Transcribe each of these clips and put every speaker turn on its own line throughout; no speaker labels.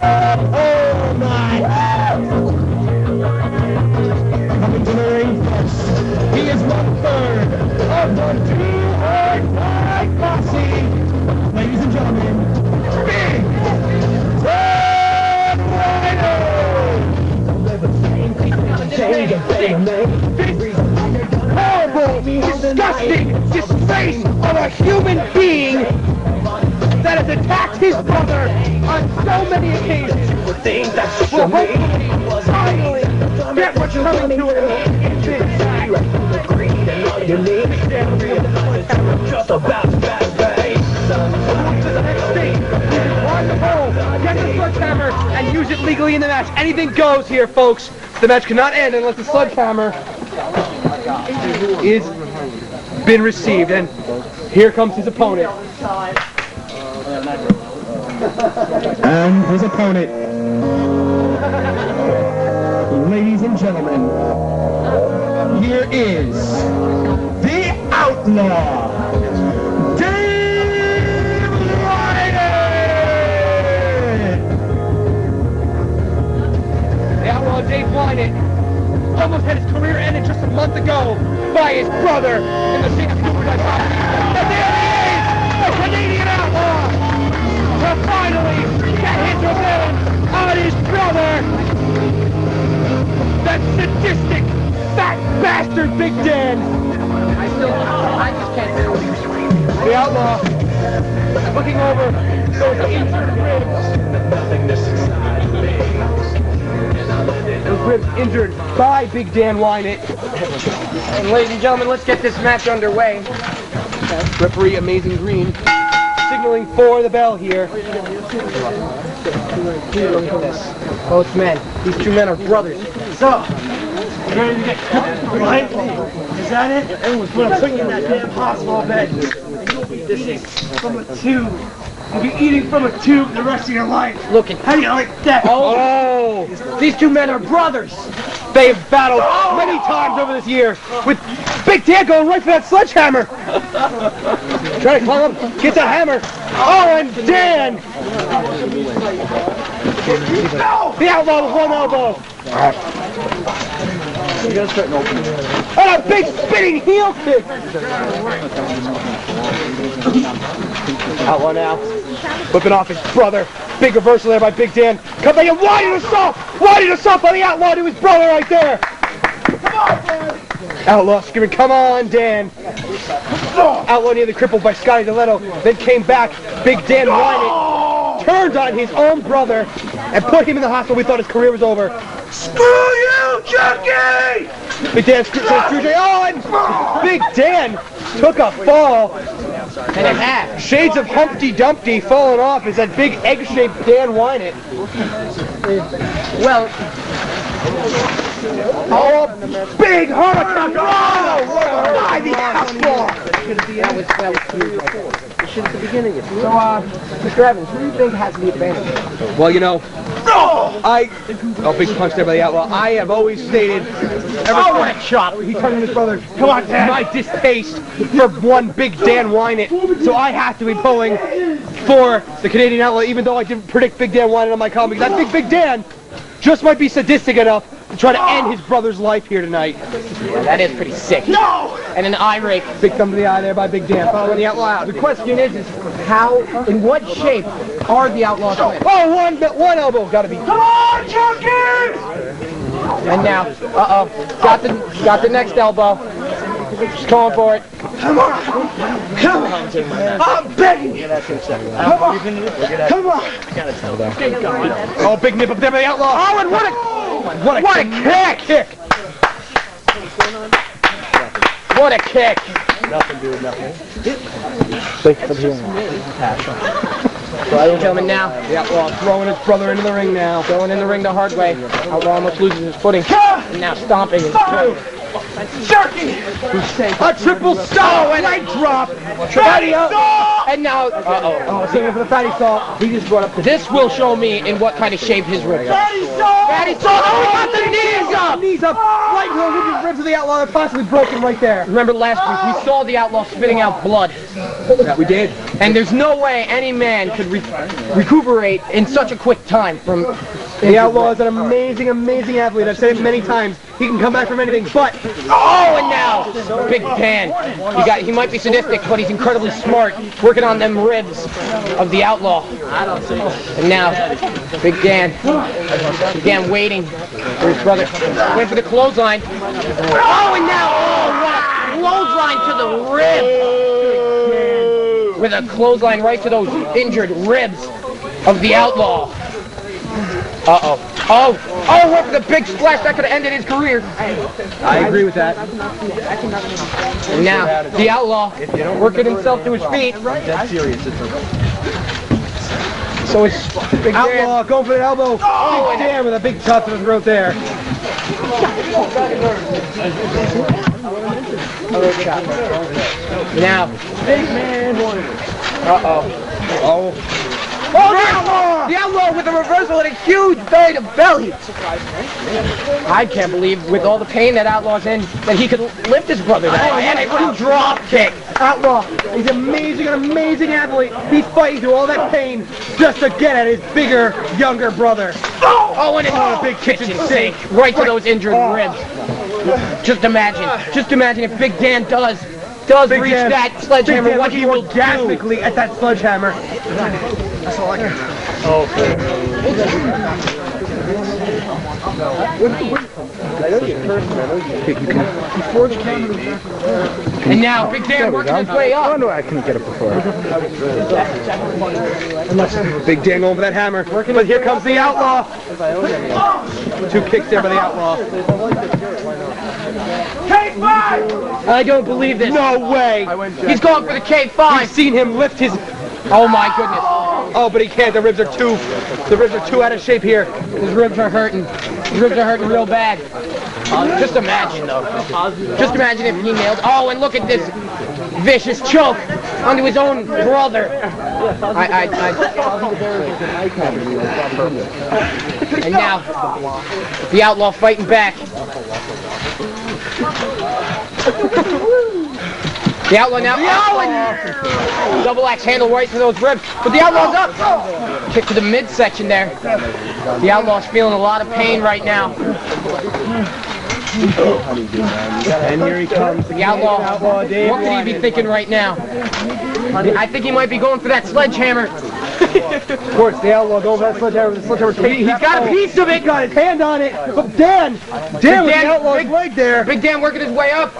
Oh my! Coming to the ring first, he is 1/3 of the 2-Hard Posse. Ladies and gentlemen, Big Dan horrible, disgusting disgrace of a human being that has attacked his brother on so many occasions. The thing that will hopefully finally get what's coming to him. Just about to bang. To the next stage. On the pole, get the sledgehammer and use it legally in the match. Anything goes here, folks. The match cannot end unless the sledgehammer is been received. And here comes his opponent. And his opponent, ladies and gentlemen, here is the Outlaw, Dave Winant! The Outlaw Dave Winant almost had his career ended just a month ago by his brother in the same Superfly property. But there he is, the Canadian Outlaw! To finally get his revenge on his brother! That sadistic, fat bastard Big Dan! I just can't do it. The Outlaw, looking over those injured ribs. Those ribs injured by Big Dan Winant. And ladies and gentlemen, let's get this match underway. Referee Amazing Green signaling for the bell here. Both men. These two men are brothers. So, you ready to get cooked, right? Is that it? When I'm putting you in that damn hospital bed, this is from a tube. You'll be eating from a tube the rest of your life. Looking. How do you like that? Oh! These two men are brothers. They have battled many times over this year with Big Dan going right for that sledgehammer. Trying to climb up, get that hammer. Oh, and Dan! The Outlaw with one elbow. And a big spinning heel kick. Outlaw now, whipping off his brother. Big reversal there by Big Dan. Come back and wide assault! Wide assault by the Outlaw to his brother right there. Come on, Dan! Outlaw screaming, come on, Dan. Outlaw nearly crippled by Scotty DeLetto. Then came back. Big Dan Winant turned on his own brother and put him in the hospital. We thought his career was over. Screw you, Chucky! Big Dan says Drew J. Oh, and Big Dan took a fall. And a hat. Shades of Humpty Dumpty falling off is that big egg-shaped Dan Winant. Well, oh, big heart attack! Oh, by the Outlaw! That was at the beginning. So, Mr. Evans, who do you think has the advantage? Well, you know, big punch there by the Outlaw. I have always stated, what a shot! He turned on his brother. Come on, Dan! My distaste for one Big Dan Winant, so I have to be pulling for the Canadian Outlaw, even though I didn't predict Big Dan Winant on my column, because I think Big Dan just might be sadistic enough to try to end his brother's life here tonight. Yeah, that is pretty sick. No! And an eye rake. Big thumb to the eye there by Big Dan, following the Outlaw out. The question is how, in what shape are the Outlaws playing? Oh, one elbow, gotta be. Come on, Chucky! And now, got the next elbow. Just calling for it. Come on! Come on! I'm begging you! Come on! Come on! Oh, big nip up there by the Outlaw. Oh, and what a kick! What a kick! Nothing, dude, nothing. Thank you for hearing that. Ladies and gentlemen, now the Outlaw throwing his brother into the ring now. Going in the ring the hard way. Outlaw almost loses his footing. And now stomping his brother. Jerky! A triple salt leg drop! Fatty salt! And now, oh, saving for the fatty salt. He just brought up the... This will show me in what kind of shape his ribs are. Fatty salt! Fatty salt! Oh, he got the knees up! Knees up! Right to the ribs of the outlaw are possibly broken right there. Remember last week, we saw the outlaw spitting out blood. Yeah, we did. And there's no way any man could recuperate in such a quick time from... The outlaw is an amazing, amazing athlete. I've said it many times. He can come back from anything, but... Oh, and now, Big Dan. He might be sadistic, but he's incredibly smart, working on them ribs of the outlaw. And now, Big Dan. Big Dan waiting for his brother. Waiting for the clothesline. Oh, and now, what a clothesline to the rib. With a clothesline right to those injured ribs of the outlaw. Uh-oh. Oh, what the big splash that could have ended his career. I agree with that. And now, the outlaw working himself to his feet. That's serious. So it's Big Outlaw going for the elbow. Oh, Big Dan with a big shot to the throat there. Now, Big Man won. Oh, the outlaw with a reversal and a huge belly to belly. I can't believe, with all the pain that Outlaw's in, that he could lift his brother that way. And a drop kick. Outlaw, he's an amazing athlete. He's fighting through all that pain just to get at his bigger, younger brother. Oh, and a big kitchen sink right to those injured ribs. Just imagine if Big Dan does reach that sledgehammer, what he will do. Orgasmically at that sledgehammer. That's all I can. And now Big Dan working his way up. I couldn't get it before. Big Dan going for that hammer. But here comes the outlaw. 2 kicks there by the outlaw. K5! I don't believe this. No way. He's going for the K5. I've seen him lift his... Oh my goodness. Oh, but he can't. The ribs are too out of shape here. His ribs are hurting. His ribs are hurting real bad. Just imagine, though. Just imagine if he nailed... Oh, and look at this vicious choke onto his own brother. And now, the outlaw fighting back. The outlaw now, and double axe handle right to those ribs, but the outlaw's up. Kick to the midsection there. The outlaw's feeling a lot of pain right now. And here he comes. The outlaw, what could he be thinking right now? I think he might be going for that sledgehammer. Of course, the outlaw going for that sledgehammer. The sledgehammer he's got a piece of it. Got his hand on it. But Dan with the outlaw's leg there. Big Dan working his way up.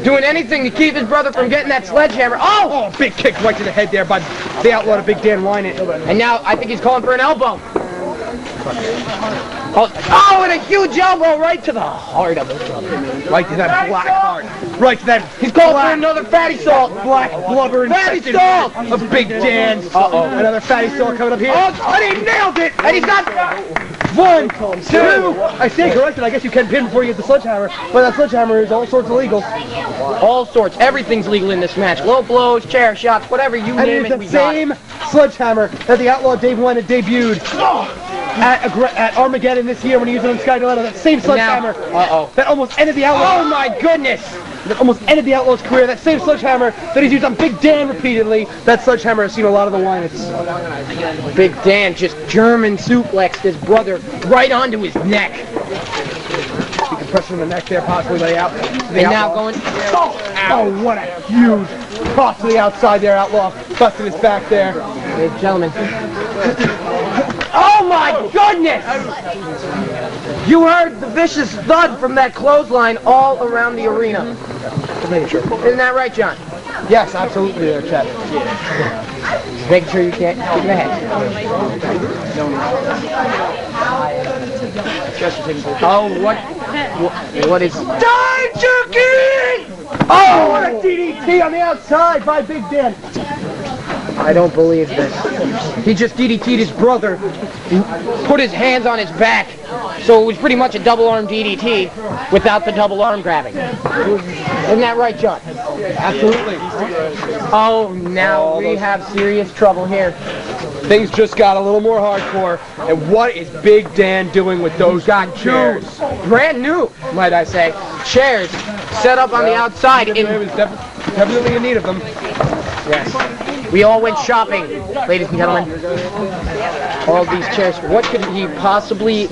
Doing anything to keep his brother from getting that sledgehammer. Oh, big kick right to the head there by the outlaw to Big Dan Winant. And now I think he's calling for an elbow. Oh, and a huge elbow right to the heart of his brother. Right to that black heart. Right to that. He's calling for another fatty salt. Black blubber and fatty salt of Big Dan's. Another fatty salt coming up here. Oh, and he nailed it. And he's got 1, 2. I stand corrected. I guess you can pin before you get the sledgehammer. But that sledgehammer is all sorts of legal. All sorts. Everything's legal in this match. Low blows, chair shots, whatever you name it, we got it. And it's the same sledgehammer that the outlaw Dave Winant debuted at Armageddon this year when he used it on Sky Dilemma. That same sledgehammer that almost ended the outlaw. Oh my goodness! That almost ended the outlaw's career. That same sledgehammer that he's used on Big Dan repeatedly. That sledgehammer has seen a lot of the Winants. Big Dan just German suplexed his brother right onto his neck. Decompression in the neck there, possibly lay out. And now going. Oh, what a huge cross to the outside there, outlaw. Busting his back there. Ladies and gentlemen. Oh my goodness! You heard the vicious thud from that clothesline all around the arena. Isn't that right, John? Yes, absolutely there, Chet. Making sure you can't get in the head. Oh, what is... Die, Jerky! Oh, what a DDT on the outside by Big Dan. I don't believe this. He just DDT'd his brother, put his hands on his back, so it was pretty much a double-arm DDT without the double arm grabbing. Isn't that right, John?
Absolutely.
Oh, now we have serious trouble here.
Things just got a little more hardcore. And what is Big Dan doing with those chairs?
Brand new, might I say. Chairs set up on the outside.
He was definitely in need of them.
Yes. We all went shopping, ladies and gentlemen. All these chairs. What could he possibly